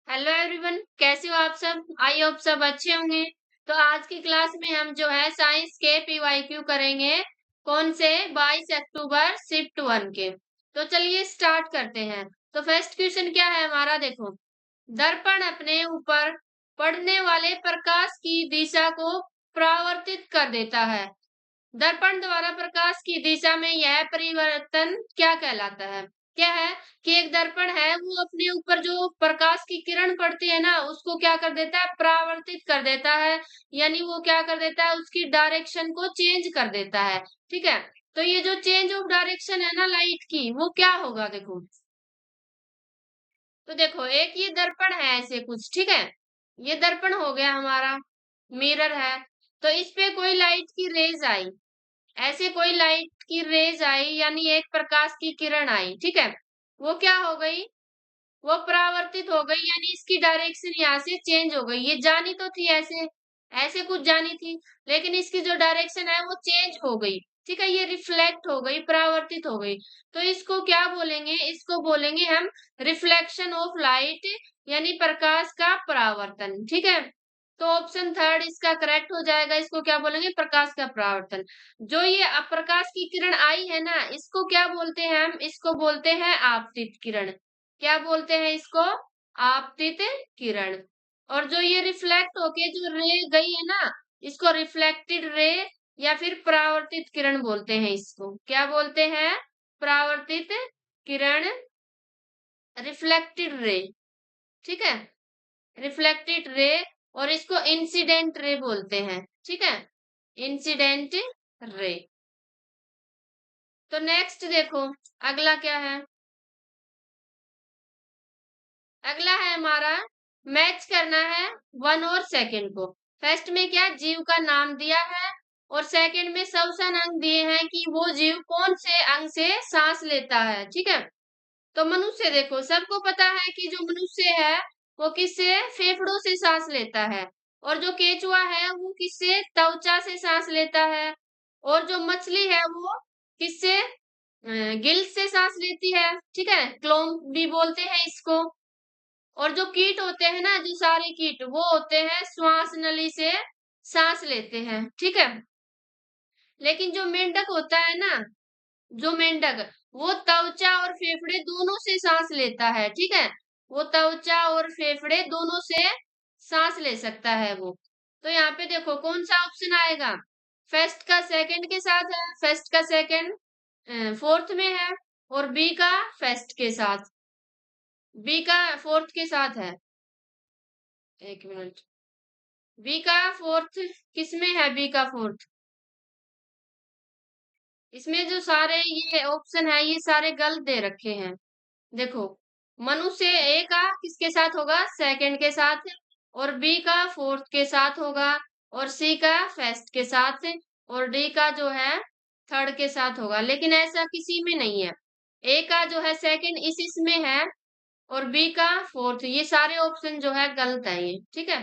Hello everyone, कैसे हो आप सब? आई होप सब अच्छे होंगे। तो आज की क्लास में हम जो है साइंस के पीवाईक्यू करेंगे। कौन से? 22 अक्टूबर शिफ्ट 1 के। तो चलिए स्टार्ट करते हैं। तो फर्स्ट क्वेश्चन क्या है हमारा, देखो। दर्पण अपने ऊपर पड़ने वाले प्रकाश की दिशा को परावर्तित कर देता है। दर्पण द्वारा प्रकाश की दिशा में यह परिवर्तन क्या कहलाता है? क्या है कि एक दर्पण है, वो अपने ऊपर जो प्रकाश की किरण पड़ती है ना, उसको क्या कर देता है? परावर्तित कर देता है। यानी वो क्या कर देता है? उसकी डायरेक्शन को चेंज कर देता है। ठीक है। तो ये जो चेंज ऑफ डायरेक्शन है ना लाइट की, वो क्या होगा? देखो, तो देखो एक ये दर्पण है ऐसे कुछ, ठीक है। ये दर्पण हो गया हमारा, मिरर है। तो इस पे कोई लाइट की रेज आई, ऐसे कोई लाइट की रेज आई, यानी एक प्रकाश की किरण आई, ठीक है। वो क्या हो गई? वो परावर्तित हो गई, यानी इसकी डायरेक्शन यहाँ से चेंज हो गई। ये जानी तो थी ऐसे, ऐसे कुछ जानी थी, लेकिन इसकी जो डायरेक्शन है वो चेंज हो गई। ठीक है, ये रिफ्लेक्ट हो गई, परावर्तित हो गई। तो इसको क्या बोलेंगे? इसको बोलेंगे हम रिफ्लेक्शन ऑफ लाइट, यानी प्रकाश का परावर्तन। ठीक है। तो ऑप्शन थर्ड इसका करेक्ट हो जाएगा। इसको क्या बोलेंगे? प्रकाश का परावर्तन। जो ये प्रकाश की किरण आई है ना, इसको क्या बोलते हैं? हम इसको बोलते हैं आपतित किरण। क्या बोलते हैं इसको? आपतित किरण। और जो ये रिफ्लेक्ट होके जो रे गई है ना, इसको रिफ्लेक्टेड रे या फिर परावर्तित किरण बोलते हैं। इसको क्या बोलते हैं? परावर्तित किरण, रिफ्लेक्टेड रे। ठीक है, रिफ्लेक्टेड रे। और इसको इंसिडेंट रे बोलते हैं। ठीक है, इंसिडेंट रे। तो नेक्स्ट देखो, अगला क्या है? अगला है हमारा, मैच करना है 1 और सेकंड को। फर्स्ट में क्या जीव का नाम दिया है, और सेकंड में स्वसन अंग दिए हैं कि वो जीव कौन से अंग से सांस लेता है। ठीक है। तो मनुष्य, देखो सबको पता है कि जो मनुष्य है वो किससे? फेफड़ों से सांस लेता है। और जो केचुआ है वो किससे? त्वचा से सांस लेता है। और जो मछली है वो किससे? गिल्स से सांस लेती है। ठीक है, क्लोम भी बोलते हैं इसको। और जो कीट होते हैं ना, जो सारे कीट वो होते हैं श्वास नली से सांस लेते हैं। ठीक है। लेकिन जो मेंढक होता है ना, जो मेंढक, वो त्वचा और फेफड़े दोनों से सांस लेता है। ठीक है, वो त्वचा और फेफड़े दोनों से सांस ले सकता है वो। तो यहाँ पे देखो कौन सा ऑप्शन आएगा? फर्स्ट का सेकंड के साथ है, फर्स्ट का सेकंड फोर्थ में है, और बी का फर्स्ट के साथ, बी का फोर्थ के साथ है। एक मिनट, बी का फोर्थ किसमें है? बी का फोर्थ, इसमें जो सारे ये ऑप्शन है ये सारे गलत दे रखे हैं। देखो, मनुष्य ए का किसके साथ होगा? सेकंड के साथ। और बी का फोर्थ के साथ होगा। और सी का फर्स्ट के साथ। और डी का जो है थर्ड के साथ होगा। लेकिन ऐसा किसी में नहीं है। ए का जो है सेकंड इस इसमें है, और बी का फोर्थ। ये सारे ऑप्शन जो है गलत है ये। ठीक है,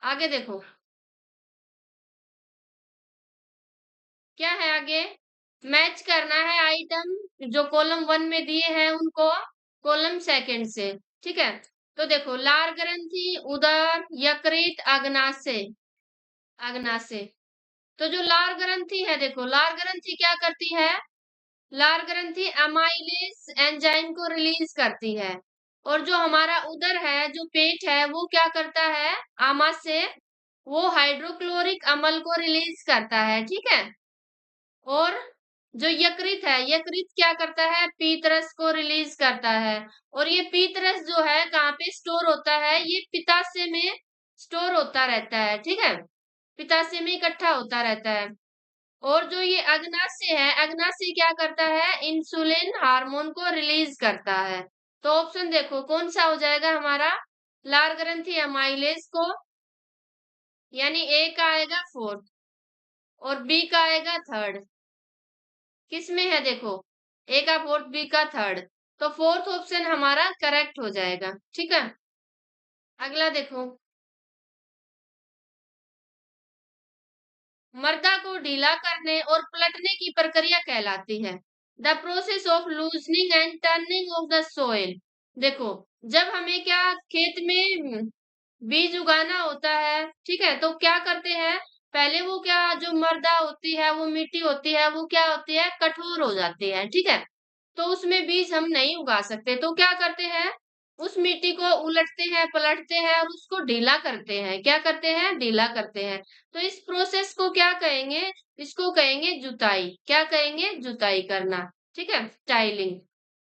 आगे देखो क्या है आगे। मैच करना है आइटम जो कॉलम 1 में दिए हैं उनको कॉलम सेकंड से। ठीक है। तो देखो, लार ग्रंथि, उदर, यकृत, अग्नाशय, अग्नाशय। तो जो लार ग्रंथि है, देखो लार ग्रंथि क्या करती है? लार ग्रंथि अमाइलेज एंजाइम को रिलीज करती है। और जो हमारा उदर है, जो पेट है, वो क्या करता है? आमाशय, वो हाइड्रोक्लोरिक अम्ल को रिलीज करता है। ठीक है। और जो यकृत है, यकृत क्या करता है? पीतरस को रिलीज करता है। और ये पीतरस जो है कहाँ पे स्टोर होता है? ये पित्ताशय में स्टोर होता रहता है। ठीक है, पित्ताशय में इकट्ठा होता रहता है। और जो ये अग्नाशय है, अग्नाशय क्या करता है? इंसुलिन हार्मोन को रिलीज करता है। तो ऑप्शन देखो कौन सा हो जाएगा हमारा? लार ग्रंथि अमाइलेज को, यानी ए का आएगा फोर्थ, और बी का आएगा थर्ड। किसमें है? देखो, ए का फोर्थ, बी का थर्ड। तो फोर्थ ऑप्शन हमारा करेक्ट हो जाएगा। ठीक है, अगला देखो। मृदा को ढीला करने और पलटने की प्रक्रिया कहलाती है। The process of loosening and turning of the soil. देखो, जब हमें क्या खेत में बीज उगाना होता है, ठीक है? तो क्या करते हैं, पहले वो क्या जो मृदा होती है, वो मिट्टी होती है, वो क्या होती है, कठोर हो जाती है, ठीक है? तो उसमें बीज हम नहीं उगा सकते, तो क्या करते हैं, उस मिट्टी को उलटते हैं, पलटते हैं और उसको ढीला करते हैं। क्या करते हैं? ढीला करते हैं। तो इस प्रोसेस को क्या कहेंगे? इसको कहेंगे जुताई। क्या कहेंगे? जुताई करना, ठीक है? टाइलिंग।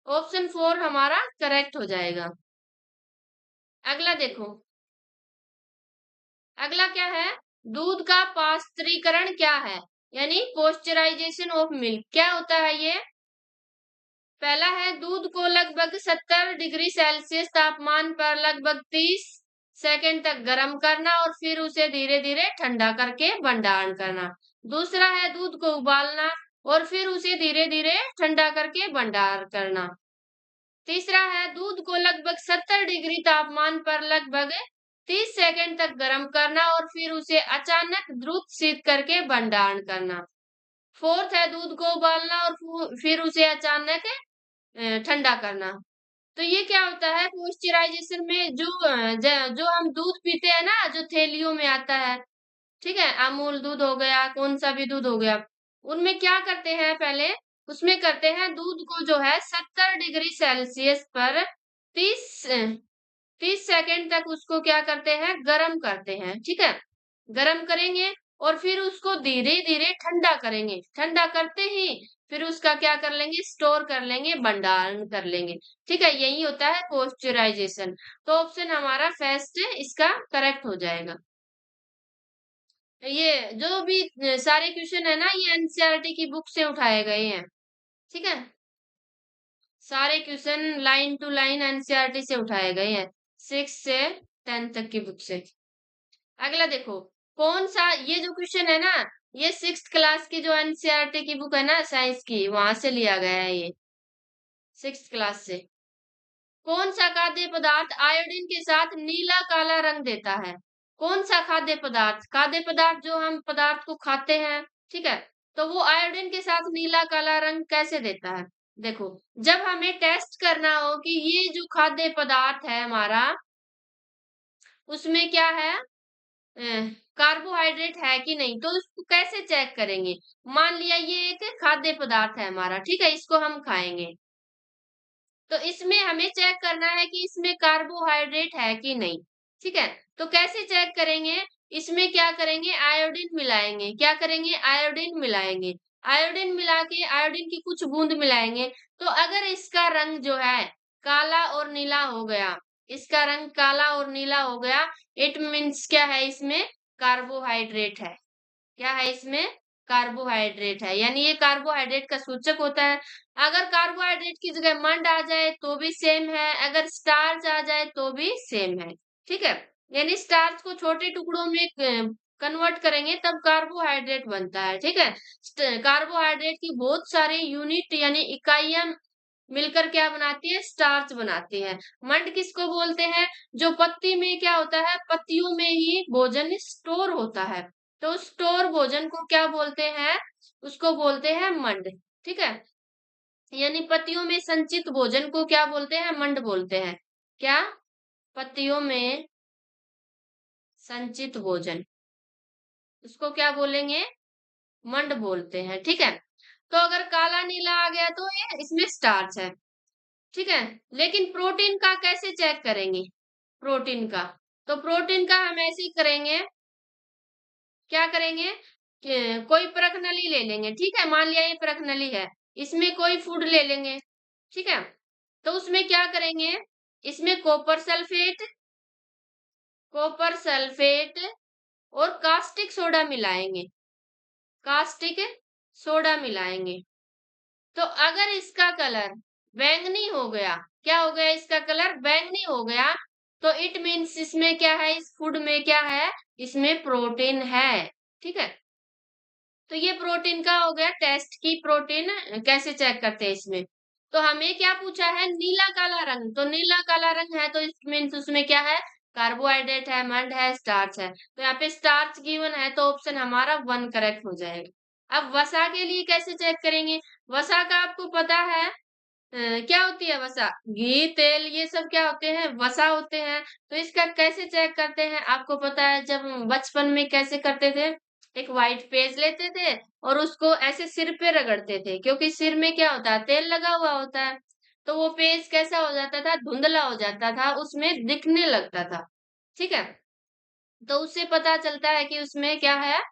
ऑप्शन 4 हमारा करेक्ट हो जाएगा। अगला देखो, अगला क्या है? दूध का पास्चुरीकरण क्या है? यानी पॉस्चराइजेशन ऑफ मिल्क क्या होता है ये? पहला है दूध को लगभग 70 डिग्री सेल्सियस तापमान पर लगभग 30 सेकंड तक गर्म करना और फिर उसे धीरे धीरे ठंडा करके भंडारण करना। दूसरा है दूध को उबालना और फिर उसे धीरे धीरे ठंडा करके भंडारण करना। तीसरा है दूध को लगभग 70 डिग्री तापमान पर लगभग 30 सेकंड तक गर्म करना और फिर उसे अचानक द्रुत शीत करके भंडारण करना। फोर्थ है दूध को उबालना और फिर उसे अचानक ठंडा करना। तो ये क्या होता है पॉस्चराइजेशन में जो जो हम दूध पीते हैं ना, जो थैलियों में आता है, ठीक है, अमूल दूध हो गया, कौन सा भी दूध हो गया, उनमें क्या करते हैं पहले, उसमें करते हैं दूध को जो है 70 डिग्री सेल्सियस पर 30 30 सेकंड तक उसको क्या करते हैं, गरम करते हैं, ठीक है, गरम करेंगे और फिर उसको धीरे धीरे ठंडा करेंगे, ठंडा करते ही फिर उसका क्या कर लेंगे, स्टोर कर लेंगे, भंडारण कर लेंगे, ठीक है, यही होता है पॉस्चराइजेशन। तो ऑप्शन हमारा फर्स्ट इसका करेक्ट हो जाएगा। ये जो भी सारे क्वेश्चन है ना, ये एनसीईआरटी की बुक से उठाए गए हैं, ठीक है, सारे question line to line NCERT से उठाए गए हैं, 6 से 10 तक की बुक से। अगला देखो, कौन सा ये जो क्वेश्चन है ना, ये 6th क्लास की जो एनसीईआरटी की बुक है ना साइंस की, वहां से लिया गया है ये, 6th क्लास से। कौन सा खाद्य पदार्थ आयोडीन के साथ नीला काला रंग देता है? कौन सा खाद्य पदार्थ, खाद्य पदार्थ जो हम पदार्थ को खाते हैं, ठीक है, तो वो आयोडीन के साथ नीला काला रंग कैसे देता है? देखो, जब हमें टेस्ट करना हो कि ये जो खाद्य पदार्थ है हमारा, उसमें क्या है, कार्बोहाइड्रेट है कि नहीं, तो उसको कैसे चेक करेंगे? मान लिया ये एक खाद्य पदार्थ है हमारा, ठीक है, इसको हम खाएंगे, तो इसमें हमें चेक करना है कि इसमें कार्बोहाइड्रेट है कि नहीं, ठीक है, तो कैसे चेक करेंगे? इसमें क्या करेंगे, आयोडीन मिलाएंगे, क्या करेंगे, आयोडीन मिलाएंगे, आयोडीन मिला के आयोडीन की कुछ बूंद मिलाएंगे, तो अगर इसका रंग जो है काला और नीला हो गया, इसका रंग काला और नीला हो गया, इट मीन्स क्या है, इसमें कार्बोहाइड्रेट है। क्या है इसमें, कार्बोहाइड्रेट है, यानी ये कार्बोहाइड्रेट का सूचक होता है। अगर कार्बोहाइड्रेट की जगह मंड आ जाए तो भी सेम है, अगर स्टार्च आ जाए तो भी सेम है, ठीक है, यानी स्टार्च को छोटे टुकड़ों में कन्वर्ट करेंगे तब कार्बोहाइड्रेट बनता है, ठीक है। कार्बोहाइड्रेट की बहुत सारी यूनिट यानी इकाइयां मिलकर क्या बनाती है, स्टार्च बनाती है। मंड किसको बोलते हैं, जो पत्ती में क्या होता है, पत्तियों में ही भोजन स्टोर होता है, तो स्टोर भोजन को क्या बोलते हैं, उसको बोलते हैं मंड, ठीक है, यानी पत्तियों में संचित भोजन को क्या बोलते हैं, मंड बोलते हैं। क्या, पत्तियों में संचित भोजन, उसको क्या बोलेंगे, मंड बोलते हैं, ठीक है। तो अगर काला नीला आ गया तो ये इसमें स्टार्च है, ठीक है, लेकिन प्रोटीन का कैसे चेक करेंगे, प्रोटीन का, तो प्रोटीन का हम ऐसे ही करेंगे, क्या करेंगे कि कोई प्रखनली ले लेंगे, ठीक है, मान लिया ये प्रखनली है, इसमें कोई फूड ले लेंगे, ठीक है, तो उसमें क्या करेंगे, इसमें कॉपर सल्फेट और कास्टिक सोडा मिलाएंगे, कास्टिक सोडा मिलाएंगे, तो अगर इसका कलर बैंगनी हो गया, क्या हो गया, इसका कलर बैंगनी हो गया, तो इट मीन्स इसमें क्या है, इस फूड में क्या है, इसमें प्रोटीन है, ठीक है। तो ये प्रोटीन का हो गया टेस्ट की, प्रोटीन कैसे चेक करते हैं इसमें। तो हमें क्या पूछा है, नीला काला रंग, तो नीला काला रंग है तो इट मीन्स उसमें क्या है, कार्बोहाइड्रेट है, मंड है, स्टार्च है, तो यहाँ पे स्टार्च गिवन है तो ऑप्शन हमारा 1 करेक्ट हो जाएगा। अब वसा के लिए कैसे चेक करेंगे, वसा का आपको पता है, क्या होती है वसा? घी, तेल ये सब क्या होते हैं? वसा होते हैं। तो इसका कैसे चेक करते हैं? आपको पता है जब हम बचपन में कैसे करते थे? एक व्हाइट पेज लेते थे और उसको ऐसे सिर पे रगड़ते थे क्योंकि सिर में क्या होता है? तेल लगा हुआ होता है। तो वो पेज कैसा हो जाता था? धुंधला हो जाता था, उसमें दिखने लगता था। ठीक है? तो उससे पता चलता है कि उसमें क्या है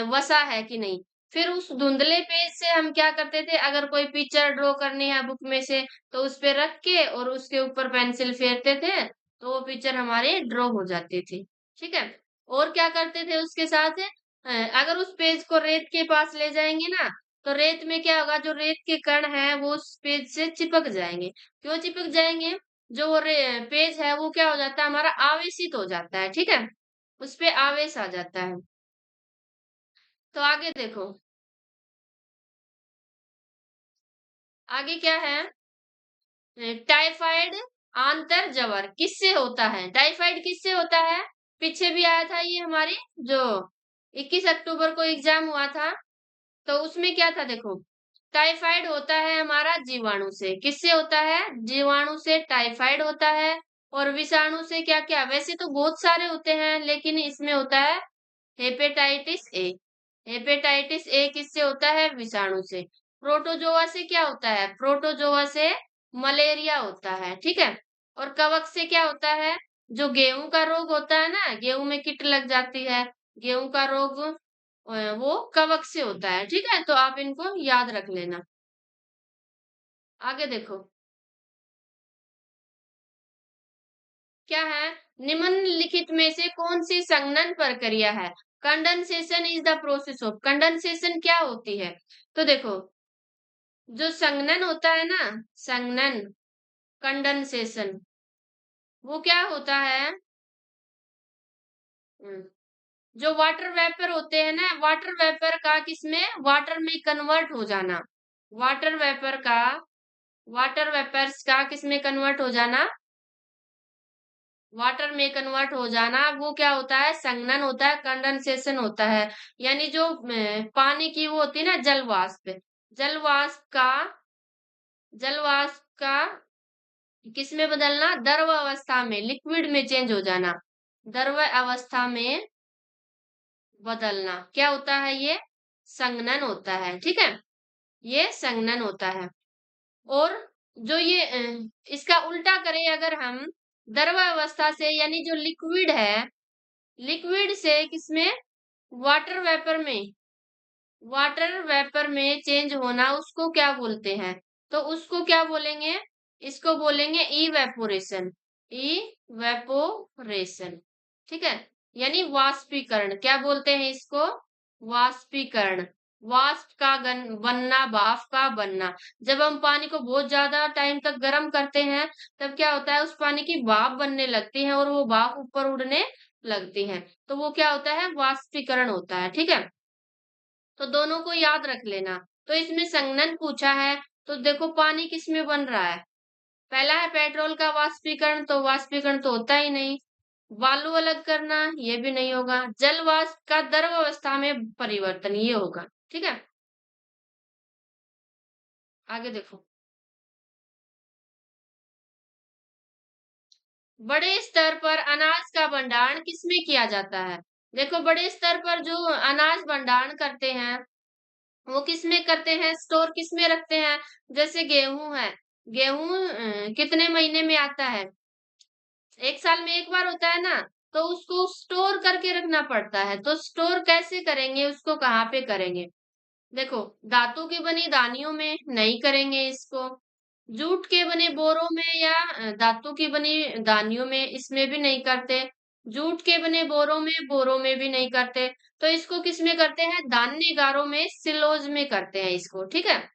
वसा है कि नहीं। फिर उस धुंधले पेज से हम क्या करते थे अगर कोई पिक्चर ड्रॉ करनी है बुक में से तो उस पे रख के और उसके ऊपर पेंसिल फेरते थे तो वो पिक्चर हमारे ड्रॉ हो जाती थी। ठीक है? और क्या करते थे उसके साथ अगर उस पेज को रेत के पास ले जाएंगे ना तो रेत में क्या होगा जो रेत के कण हैं वो उस पेज से चिपक जाएंगे। क्यों चिपक जाएंगे? जो वो पेज है वो क्या हो जाता है हमारा आवेशित हो जाता है। ठीक है? उसपे आवेश आ जाता है। तो आगे देखो, आगे क्या है? टाइफाइड आंतर ज्वर किससे होता है? टाइफाइड किससे होता है? पीछे भी आया था ये हमारे जो 21 अक्टूबर को एग्जाम हुआ था, तो उसमें क्या था देखो, टाइफाइड होता है हमारा जीवाणु से। किससे होता है? जीवाणु से टाइफाइड होता है। और विषाणु से क्या-क्या? वैसे तो बहुत सारे होते हैं, लेकिन इसमें होता है हेपेटाइटिस ए। हेपेटाइटिस ए किससे होता है? विषाणु से। प्रोटोजोआ से क्या होता है? प्रोटोजोआ से मलेरिया होता है। ठीक है? और कवक से क्या होता है? जो गेहूं का रोग होता है ना, गेहूं में कीट लग जाती है, गेहूं का रोग वो कवक से होता है। ठीक है? तो आप इनको याद रख लेना। आगे देखो, क्या है? निम्नलिखित में से कौन सी संघनन प्रक्रिया है? Condensation is the process of. Condensation क्या होती है? तो देखो, जो संघनन होता है ना, संघनन, कंडेंसेशन, वो क्या होता है? हम्म, जो वाटर वेपर होते हैं ना, वाटर वेपर का किसमें? वाटर में कन्वर्ट हो जाना। वाटर वेपर का, वाटर वेपर्स का किसमें कन्वर्ट हो जाना? वाटर में कन्वर्ट हो जाना, वो क्या होता है? संघनन होता है, कंडेंसेशन होता है। यानी जो पानी की वो होती है ना जल वाष्प, जल वाष्प का, जल वाष्प का किसमें बदलना? द्रव अवस्था में, लिक्विड में चेंज हो जाना। द्रव अवस्था में बदलना क्या होता है? ये संघनन होता है। ठीक है? ये संघनन होता है। और जो ये इसका उल्टा करें अगर हम, द्रव अवस्था से यानी जो लिक्विड है, लिक्विड से किसमें? वाटर वेपर में, वाटर वेपर में चेंज होना उसको क्या बोलते हैं? तो उसको क्या बोलेंगे? इसको बोलेंगे इवेपोरेशन। इवेपोरेशन। ठीक है? यानी वाष्पीकरण। क्या बोलते हैं इसको? वाष्पीकरण। वाष्प का बनना, भाप का बनना। जब हम पानी को बहुत ज्यादा टाइम तक गर्म करते हैं तब क्या होता है? उस पानी की भाप बनने लगती है और वो भाप ऊपर उड़ने लगती है। तो वो क्या होता है? वाष्पीकरण होता है। ठीक है? तो दोनों को याद रख लेना। तो इसमें संघनन पूछा है, तो देखो पानी किसमें बन रहा है? पहला है पेट्रोल का वाष्पीकरण, तो वाष्पीकरण तो होता ही नहीं। बालू अलग करना, ये भी नहीं होगा। जल वाष्प का द्रव अवस्था में परिवर्तन, ये होगा। ठीक है? आगे देखो, बड़े स्तर पर अनाज का भंडारण किसमें किया जाता है? देखो, बड़े स्तर पर जो अनाज भंडारण करते हैं वो किसमें करते हैं? स्टोर किसमें रखते हैं? जैसे गेहूं है, गेहूं कितने महीने में आता है? एक साल में एक बार होता है ना, तो उसको स्टोर करके रखना पड़ता है। तो स्टोर कैसे करेंगे? उसको कहाँ पे करेंगे? देखो, धातु की बनी दानियों में नहीं करेंगे इसको, जूट के बने बोरों में या धातु की बनी दानियों में, इसमें भी नहीं करते, जूट के बने बोरों में भी नहीं करते। तो इसको किस में करते हैं? धान्यगारों में, सिलोज में करते हैं इसको। ठीक है?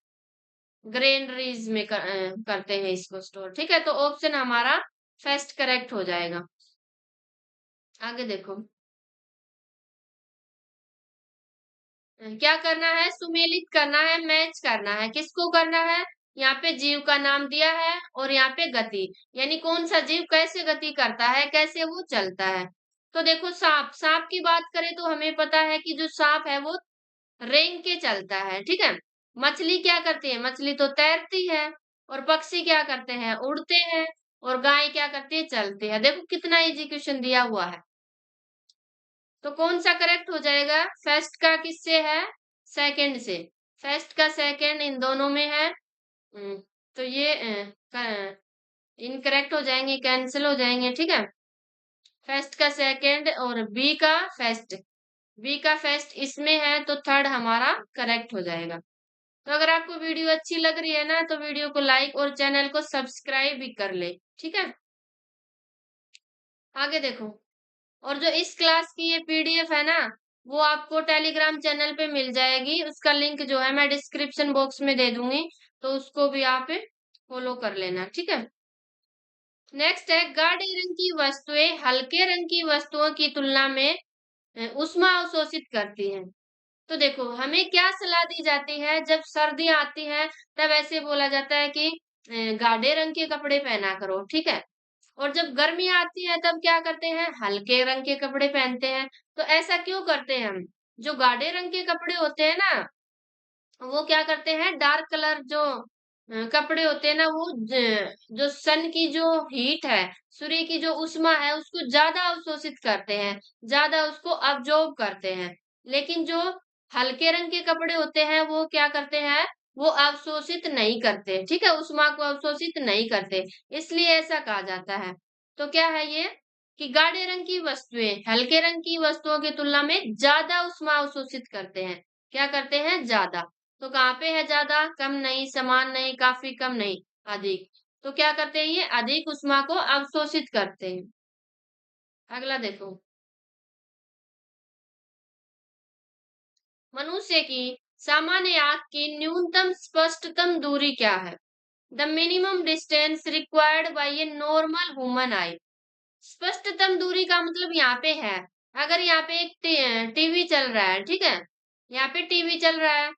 ग्रेनरीज में करते हैं इसको स्टोर। ठीक है? तो ऑप्शन हमारा फर्स्ट करेक्ट हो जाएगा। आगे देखो, क्या करना है? सुमेलित करना है, मैच करना है। किसको करना है? यहाँ पे जीव का नाम दिया है और यहाँ पे गति, यानी कौन सा जीव कैसे गति करता है, कैसे वो चलता है। तो देखो, सांप, सांप की बात करें तो हमें पता है कि जो सांप है वो रेंग के चलता है। ठीक है? मछली क्या करती है? मछली तो तैरती है। और पक्षी क्या करते हैं? उड़ते हैं। और गाय क्या करती है? चलती है। देखो कितना इजी क्वेश्चन दिया हुआ है। तो कौन सा करेक्ट हो जाएगा? फर्स्ट का किससे है? सेकंड से। फर्स्ट का सेकंड इन दोनों में है। तो ये इनकरेक्ट हो जाएंगे, कैंसिल हो जाएंगे, ठीक है। फर्स्ट का सेकंड और बी का फर्स्ट, बी का फर्स्ट इसमें है, तो थर्ड हमारा करेक्ट हो जाएगा। तो अगर आपको वीडियो अच्छी लग रही है ना, तो वीडियो को लाइक और चैनल को सब्सक्राइब भी कर ले, ठीक है। आगे देखो, और जो इस क्लास की ये पीडीएफ है ना, वो आपको टेलीग्राम चैनल पे मिल जाएगी। उसका लिंक जो है मैं डिस्क्रिप्शन बॉक्स में दे दूंगी, तो उसको भी आप फॉलो कर लेना, ठीक है। नेक्स्ट है, गाढ़े रंग की वस्तुएं हल्के रंग की वस्तुओं की तुलना में ऊष्मा अवशोषित करती हैं। तो देखो हमें क्या सलाह दी जाती है, जब सर्दियां आती है तब ऐसे बोला जाता है कि गाढ़े रंग के कपड़े पहना करो, ठीक है। और जब गर्मियां आती है तब क्या करते हैं? हल्के रंग के कपड़े पहनते हैं। तो ऐसा क्यों करते हैं हम? जो गाढ़े रंग के कपड़े होते हैं ना, वो क्या करते हैं? डार्क कलर जो कपड़े होते हैं ना, वो जो सन की जो हीट है, सूर्य की जो उष्मा है, उसको ज्यादा अवशोषित करते हैं, ज्यादा उसको अब्जॉर्ब करते हैं। लेकिन जो हल्के रंग के कपड़े होते हैं, वो क्या करते हैं? वो अवशोषित नहीं करते, ठीक है, उष्मा को अवशोषित नहीं करते। इसलिए ऐसा कहा जाता है। तो क्या है ये? कि गाढ़े रंग की वस्तुएं हल्के रंग की वस्तुओं की तुलना में ज्यादा उष्मा अवशोषित करते हैं। क्या करते हैं? ज्यादा। तो कहाँ पे है ज्यादा? कम नहीं, समान नहीं, काफी कम नहीं, अधिक। तो क्या करते हैं? ये अधिक ऊष्मा को अवशोषित करते हैं। अगला देखो, मनुष्य की सामान्य आंख की न्यूनतम स्पष्टतम दूरी क्या है? The minimum distance required by a normal human eye. स्पष्टतम दूरी का मतलब यहाँ पे है, अगर यहाँ पे एक टीवी चल रहा है, ठीक है, यहाँ पे टीवी चल रहा है,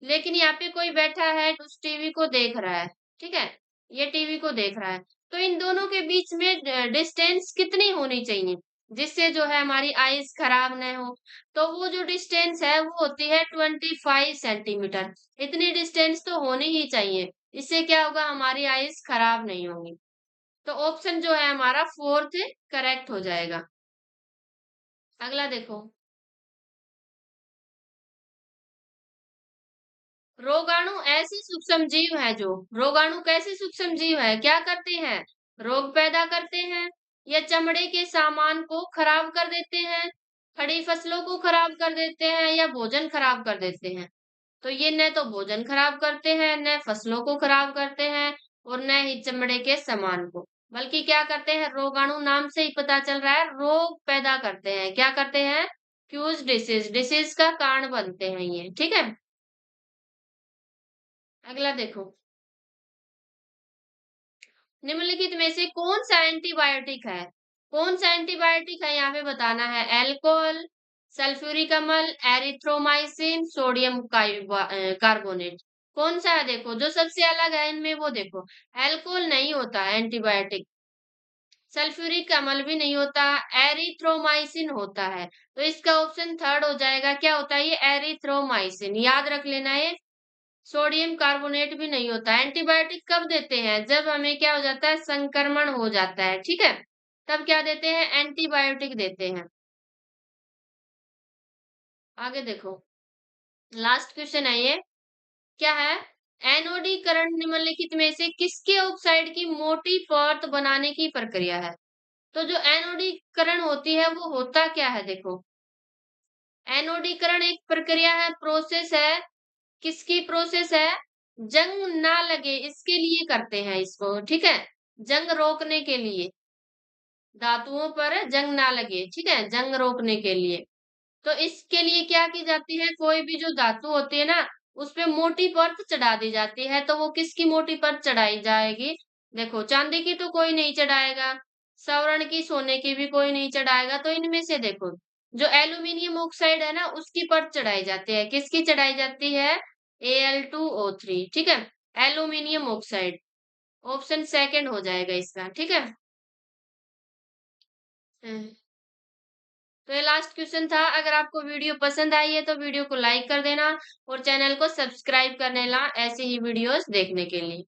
लेकिन यहाँ पे कोई बैठा है तो उस टीवी को देख रहा है, ठीक है, ये टीवी को देख रहा है। तो इन दोनों के बीच में डिस्टेंस कितनी होनी चाहिए, जिससे जो है हमारी आईज खराब न हो? तो वो जो डिस्टेंस है वो होती है 25 सेंटीमीटर। इतनी डिस्टेंस तो होनी ही चाहिए, इससे क्या होगा? हमारी आईज खराब नहीं होंगी। तो ऑप्शन जो है हमारा फोर्थ करेक्ट हो जाएगा। अगला देखो, रोगाणु ऐसे सूक्ष्म जीव है जो, रोगाणु कैसे सूक्ष्म जीव है? क्या करते हैं? रोग पैदा करते हैं, या चमड़े के सामान को खराब कर देते हैं, खड़ी फसलों को खराब कर देते हैं, या भोजन खराब कर देते हैं। तो ये न तो भोजन खराब करते हैं, न फसलों को खराब करते हैं, और न ही चमड़े के सामान को। बल्कि क्या करते हैं? रोगाणु नाम से ही पता चल रहा है, रोग पैदा करते हैं। क्या करते हैं? क्यूज डिसीज, डिसीज का कारण बनते हैं ये, ठीक है। अगला देखो, निम्नलिखित में से कौन सा एंटीबायोटिक है? कौन सा एंटीबायोटिक है यहाँ पे बताना है। एल्कोहल, सल्फ्यूरिक अम्ल, एरिथ्रोमाइसिन, सोडियम कार्बोनेट। कौन सा है? देखो जो सबसे अलग है इनमें वो देखो, एल्कोहल नहीं होता है एंटीबायोटिक, सल्फ्यूरिक अम्ल भी नहीं होता, एरिथ्रोमाइसिन होता है। तो इसका ऑप्शन थर्ड हो जाएगा। क्या होता है ये? एरिथ्रोमाइसिन, याद रख लेना है। सोडियम कार्बोनेट भी नहीं होता। एंटीबायोटिक कब देते हैं? जब हमें क्या हो जाता है? संक्रमण हो जाता है, ठीक है, तब क्या देते हैं? एंटीबायोटिक देते हैं। आगे देखो, लास्ट क्वेश्चन है ये। क्या है? एनोडीकरण निम्नलिखित में से किसके ऑक्साइड की मोटी परत बनाने की प्रक्रिया है? तो जो एनोडीकरण होती है वो होता क्या है? देखो, एनोडीकरण एक प्रक्रिया है, प्रोसेस है। किसकी प्रोसेस है? जंग ना लगे इसके लिए करते हैं इसको, ठीक है, जंग रोकने के लिए, धातुओं पर जंग ना लगे, ठीक है, जंग रोकने के लिए। तो इसके लिए क्या की जाती है? कोई भी जो धातु होती है ना, उस पे मोटी परत चढ़ा दी जाती है। तो वो किसकी मोटी परत चढ़ाई जाएगी? देखो, चांदी की तो कोई नहीं चढ़ाएगा, स्वर्ण की, सोने की भी कोई नहीं चढ़ाएगा। तो इनमें से देखो, जो एल्यूमिनियम ऑक्साइड है ना, उसकी परत चढ़ाई जाती है। किसकी चढ़ाई जाती है? Al2O3, ठीक है, एल्यूमिनियम ऑक्साइड। ऑप्शन सेकंड हो जाएगा इसका, ठीक है। हम्म, तो ये लास्ट क्वेश्चन था। अगर आपको वीडियो पसंद आई है तो वीडियो को लाइक कर देना, और चैनल को सब्सक्राइब कर लेना ऐसे ही वीडियोस देखने के लिए।